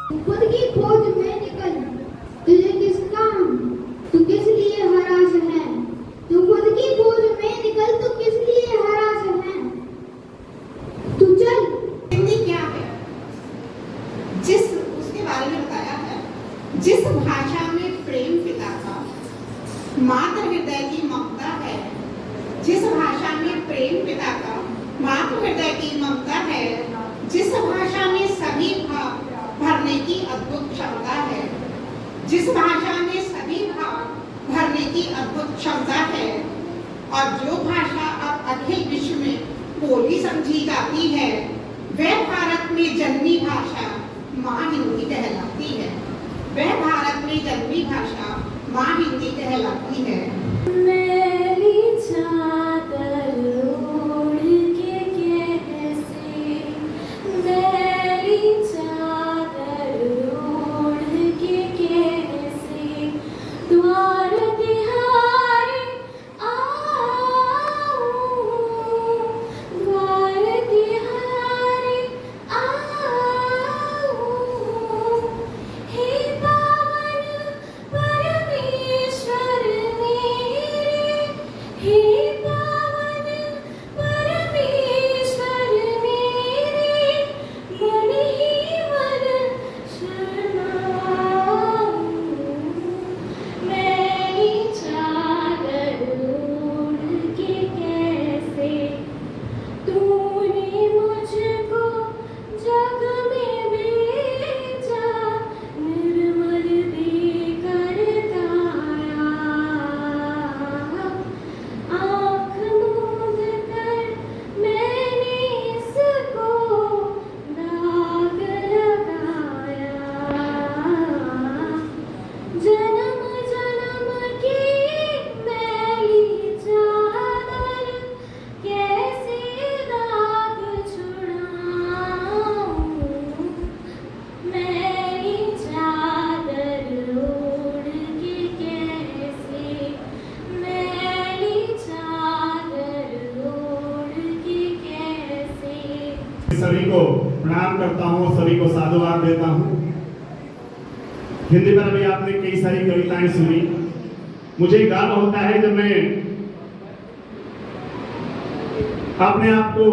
खुद की खोज में निकल, तुझे किस काम, तू किस लिए हरास है। तू खुद की खोज में निकल, तू किस लिए हरास है। तू चल। हिंदी क्या है? जिस उसके बारे में बताया है, जिस भाषा में प्रेम पिता का, मातृ हृदय की ममता है। जिस भाषा में प्रेम पिता का, मातृ हृदय की ममता है। जिस भाषा में सभी भाव भरने की अद्भुत क्षमता है। जिस भाषा में सभी भाव भरने की अद्भुत क्षमता है। और जो भाषा अब अखिल विश्व में बोली समझी जाती है, वह भारत में जन्मी भाषा माँ हिंदी कहलाती है। वह भारत में जन्मी भाषा माँ हिंदी कहलाती है। मेरी चादर ओढ़ के कैसे, मेरी चादर ओढ़ के कैसे द्वार तिहारे आऊं, द्वार तिहारे आऊं। हे पावन परमेश्वर मेरे, हे पावन परमेश्वर मेरे, मन ही मन शरणाऊं। मेरी चादर ओढ़ के कैसे तूने मुझको जग में भेजा, निर्मल देकर गाया। आँख मूंद कर मैंने इसको दाग लगाया। जन्म जन्म की मैली चादर कैसे दाग छुड़ाऊं। मेरी चादर ओढ़ के कैसे, मेरी चादर ओढ़ के कैसे। सभी को प्रणाम करता हूँ, सभी को साधुवाद देता हूँ। हिंदी पर अभी आपने कई सारी कविताएं सुनी। मुझे गर्व होता है जब मैं अपने आप को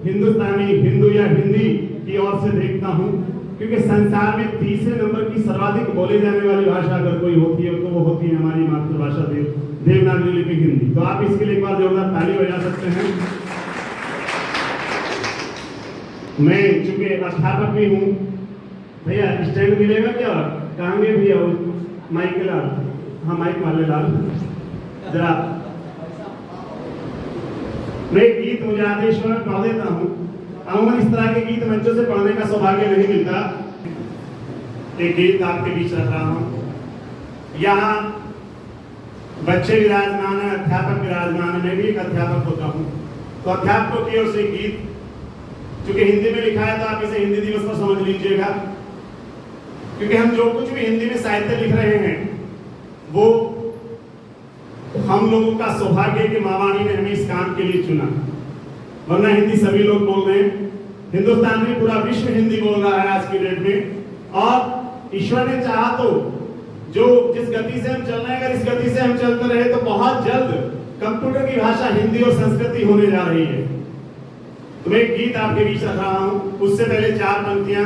हिंदुस्तानी, हिंदू या हिंदी की ओर से देखता हूँ, क्योंकि संसार में तीसरे नंबर की सर्वाधिक बोले जाने वाली भाषा अगर कोई होती है तो वो होती है हमारी मातृभाषा देवनागरी लिपि हिंदी। तो आप इसके लिए एक बार जोरदार ताली बजा सकते हैं। मैं चूंकि अध्यापक भी हूँ, भैया स्टैंड मिलेगा क्या? कहाँ गए भैया? माइक के लाल, हाँ माइक वाले लाल जरा। मैं गीत मुझे आदेश में पढ़ देता हूँ। अमूमन इस तरह के गीत मंचों से पढ़ने का सौभाग्य नहीं मिलता। एक गीत आपके बीच रख रहा हूँ। यहाँ बच्चे विराजमान है, अध्यापक विराजमान है। मैं भी एक अध्यापक होता हूँ, तो अध्यापकों की ओर से गीत क्योंकि हिंदी में लिखा है तो आप इसे हिंदी दिवस पर समझ लीजिएगा। क्योंकि हम जो कुछ भी हिंदी में साहित्य लिख रहे हैं वो हम लोगों का सौभाग्य है कि माँ वाणी ने हमें इस काम के लिए चुना, वरना हिंदी सभी लोग बोल रहे हैं। हिंदुस्तान में पूरा विश्व हिंदी बोल रहा है आज की डेट में। और ईश्वर ने चाहा तो जो जिस गति से हम चल रहे हैं, अगर इस गति से हम चलते रहे तो बहुत जल्द कंप्यूटर की भाषा हिंदी और संस्कृति होने जा रही है। तो मैं एक गीत आपके बीच रख रहा हूँ। उससे पहले चार पंक्तियां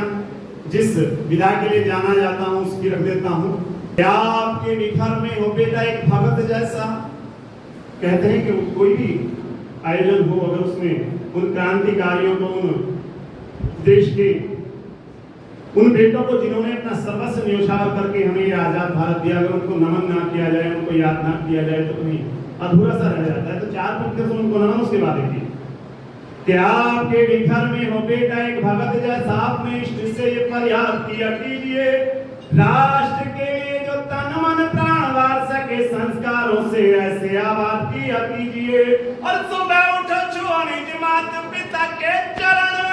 जिस विधा के लिए जाना जाता हूँ उसकी रख देता हूँ। क्या आपके निखर में हो बेटा एक भगत जैसा। कहते हैं कि कोई भी आयोजन हो, अगर उसमें उन क्रांतिकारियों को, उन देश के उन बेटों को जिन्होंने अपना सर्वस्व न्यौछावर करके हमें ये आजाद भारत दिया, अगर उनको नमन ना किया जाए, उनको याद ना किया जाए तो कहीं अधूरा सा रह जाता है। तो चार पंक्तियों से उनको नमन, उसके बाद देखिए। क्या आपके निखर में हो बेटा एक भगत जैसा, आपने इष्ट से ये फरियाद किया कीजिए, राष्ट्र के लिए जो तन मन प्राण वार सके, संस्कारों से ऐसे आबाद किया कीजिए। और सुबह उठो छुओ निज माता पिता के चरण।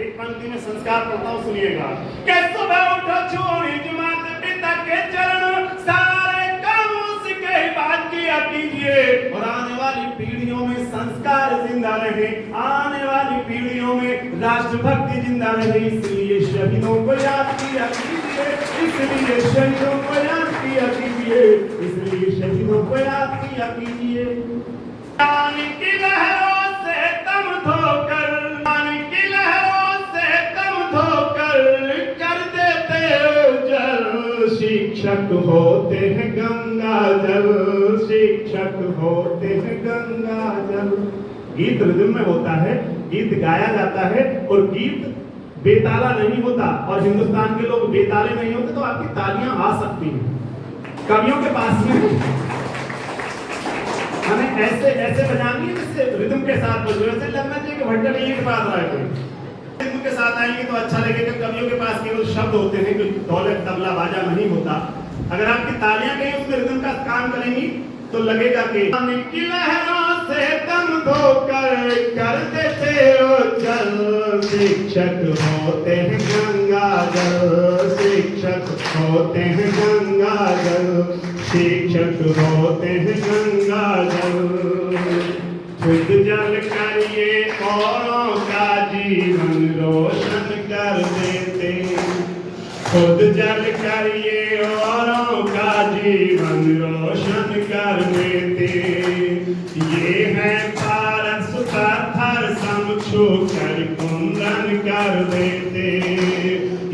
एक पंक्ति में संस्कार पढ़ता हूँ, सुनिएगा। कि सुबह उठो छुओ निज माता पिता के चरण, सारे कामों से कहीं बात किया कीजिए। और आने वाली पीढ़ियों में संस्कार जिंदा रहे, आने वाली पीढ़ियों में राष्ट्रभक्ति जिंदा रहे, इसलिए शहीदों को याद किया कीजिए, इसलिए शहीदों को याद किया कीजिए, इसलिए शहीदों को याद किया कीजिए। पानी की लहरों से तम धोकर, पानी की लहरों से तम धोकर कर देते हो जल, शिक्षक होते हैं गंगा जल, शिक्षक होते हैं गंगा जल। गीत रिदम में होता है, गीत गाया जाता है और गीत बेताला नहीं होता, और हिंदुस्तान के लोग बेताले नहीं होते, तो आपकी तालियां आ सकती हैं। कवियों के पास में हमें ऐसे ऐसे बजानी है जिससे रिदम के साथ बजो, ऐसे लगना चाहिए कि भट्टा नहीं के पास आए कोई, रिदम के साथ आएंगे तो अच्छा लगेगा। कवियों के पास केवल शब्द होते हैं, कोई ढोलक तबला बाजा नहीं होता। अगर आपकी तालियां कहीं उसमें रिदम का काम करेंगी तो लगेगा कि पानी की लहरों से दम धोकर कर देते हो जल, शिक्षक होते हैं गंगा जल, शिक्षक होते हैं गंगा जल, शिक्षक होते हैं गंगा जल। खुद जल कर ये औरों का जीवन रोशन कर देते, खुद जल कर ये औरों का जीवन रोशन कर देते। ये है पारस पत्थर सम छू कर कुंदन कर देते,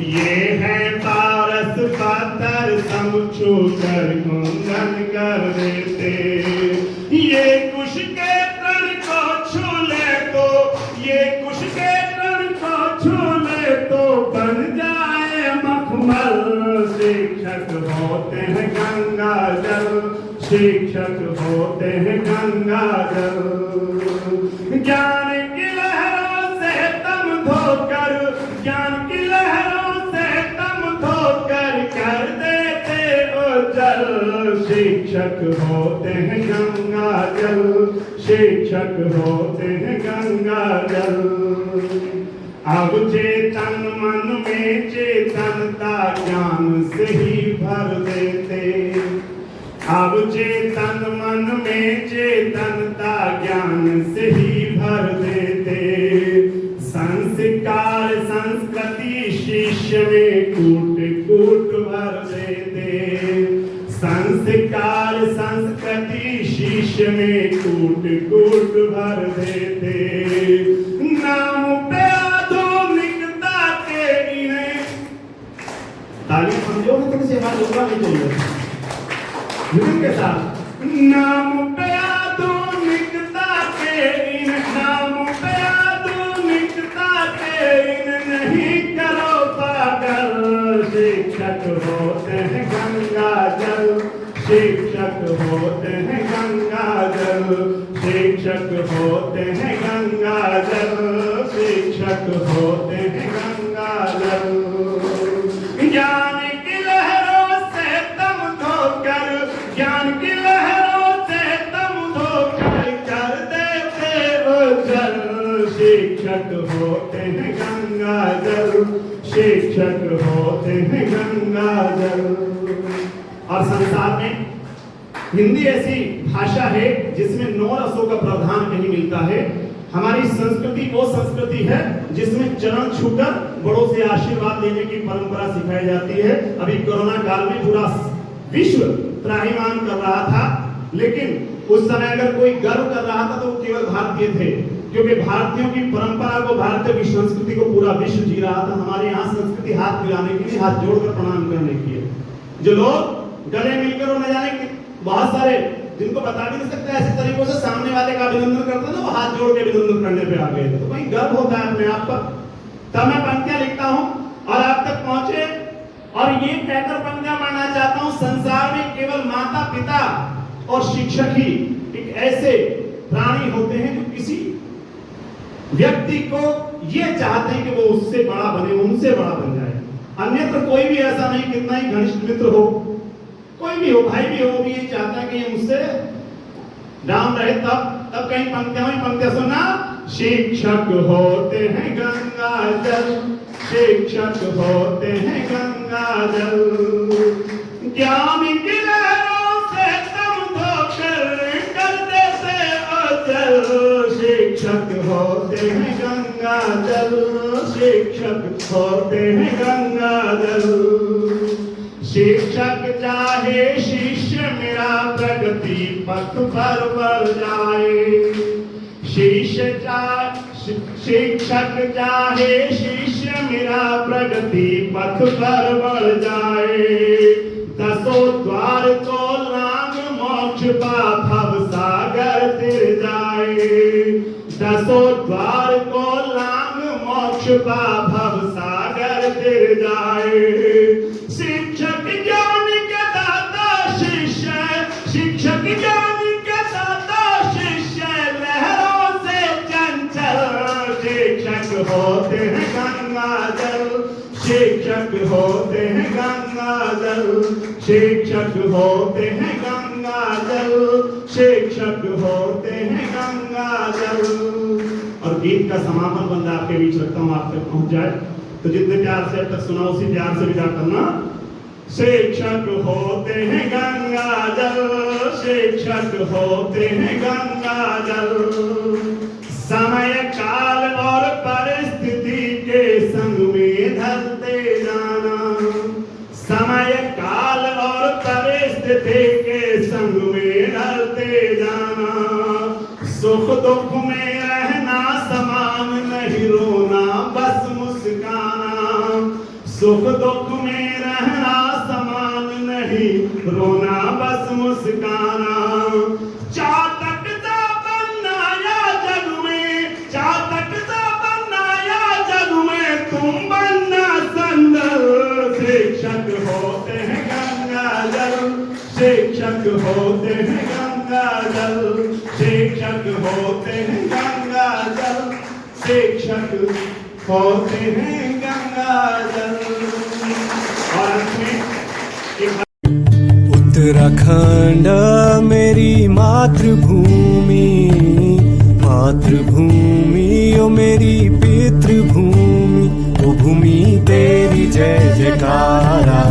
ये है पारस पत्थर सम छू कर कुंदन कर देते। ये कुश के तन को छू ले तो, ये कुश के तन को छू ले तो बन जाए मखमल, शिक्षक होते हैं गंगा जल, शिक्षक होते हैं गंगा जल। ज्ञान की लहरों से तम धोकर, ज्ञान की लहरों से तम धोकर कर देते हो जल, शिक्षक होते हैं गंगा जल, शिक्षक होते हैं गंगा जल। अब चेतन मन में चेतनता ज्ञान से ही भर देते, अब चेतन मन में चेतनता ज्ञान से ही भर देते। संस्कार संस्कृति शिष्य में कूट कूट भर देते, संस्कार संस्कृति शिष्य में कूट कूट भर देते। नाम पे आधुनिकता के इन्हें ताली समझो ना, थोड़ी सी आवाज होगा नहीं चाहिए के साथ। नाम पे आधुनिकता के इन, नाम पे आधुनिकता के इन नहीं करो पागल, शिक्षक होते हैं गंगा जल, शिक्षक होते हैं गंगा जल, शिक्षक होते हैं गंगा जल, शिक्षक होते हैं गंगा जल। ज्ञान की लहरों से तम धोकर, ज्ञान की लहरों से तम धोकर कर देते हो जल, शिक्षक होते हैं गंगा जल, शिक्षक होते हैं गंगा जल। और संसार में हिंदी ऐसी भाषा है जिसमें 9 रसों का प्रावधान कहीं मिलता है। हमारी संस्कृति वो संस्कृति है जिसमें चरण छूकर बड़ों से आशीर्वाद लेने की परंपरा सिखाई जाती है। अभी कोरोना काल में पूरा विश्व त्राहिमाम कर रहा था, लेकिन उस समय अगर कोई गर्व कर रहा था तो वो केवल भारतीय थे, क्योंकि भारतीयों की परंपरा को, भारतीय की संस्कृति को पूरा विश्व जी रहा था। हमारे यहाँ संस्कृति हाथ मिलाने के लिए, हाथ जोड़कर प्रणाम करने की है। जो लोग गले मिलकर और न जाने बहुत सारे जिनको बता भी नहीं सकते ऐसे तरीकों से सामने वाले का अभिनंदन करते थे, वो हाथ जोड़ के अभिनंदन करने पे आ गए थे। तो भाई गर्व होता है अपने आप पर। तब मैं पंक्तियां लिखता हूं और आप तक पहुंचे, और ये कहकर पंक्तियां पढ़ना चाहता हूं, संसार में केवल माता पिता और शिक्षक ही एक ऐसे प्राणी होते हैं जो किसी व्यक्ति को ये चाहते हैं कि वो उससे बड़ा बने, उनसे बड़ा बन जाए। अन्यत्र कोई भी ऐसा नहीं, कितना ही घनिष्ठ मित्र हो, कोई भी हो, भाई भी हो, वो भी ये चाहता है कि ये मुझसे डाउन रहे। तब कहीं पंक्तियां सुना, शिक्षक होते हैं गंगा जल, शिक्षक होते हैं गंगा जल। ज्ञान की लहरों से तम धोकर कर देते हो होते हैं गंगा जल, शिक्षक होते हैं गंगा जल। शिक्षक चाहे शिष्य मेरा प्रगति पथ पर बढ़ जाए, शिक्षक चाहे शिष्य मेरा प्रगति पथ पर बढ़ जाए। दसों द्वार को लांग मोक्ष पा भव सागर तिर जाए, दसों द्वार को लांग मोक्ष पा भव सागर तिर जाए। शिक्षक ज्ञान के दाता शिष्य, शिक्षक ज्ञान के दाता शिष्य लहरों से चंचल। शिक्षक होते हैं गंगा जल, शिक्षक होते हैं गंगा जल, शिक्षक होते हैं गंगा जल, शिक्षक होते हैं गंगा जल। और गीत का समापन बंदा आपके बीच रखता हूं, आप तक पहुंच जाए तो जितने प्यार से अब तक सुना उसी प्यार से विदा करना। शिक्षक होते हैं गंगा जल, शिक्षक होते हैं गंगा जल। समय काल और परिस्थिति के संग में ढलते जाना, समय काल और परिस्थिति के संग में ढलते जाना। सुख दुख में रहना समान नहीं रोना बस मुस्काना, सुख दुख में रहना समान नहीं रोना बस मुस्काना। चातकता बनाया जग में, चातकता बनाया जग में तुम बनना संदल। शिक्षक होते हैं गंगा जल, शिक्षक होते हैं गंगा जल, शिक्षक होते हैं गंगा जल, शिक्षक होते हैं गंगा जल। और अंत में उत्तराखंड मेरी मातृभूमि, मातृभूमि ओ मेरी पितृभूमि, ओ भूमि तेरी जय जयकारा।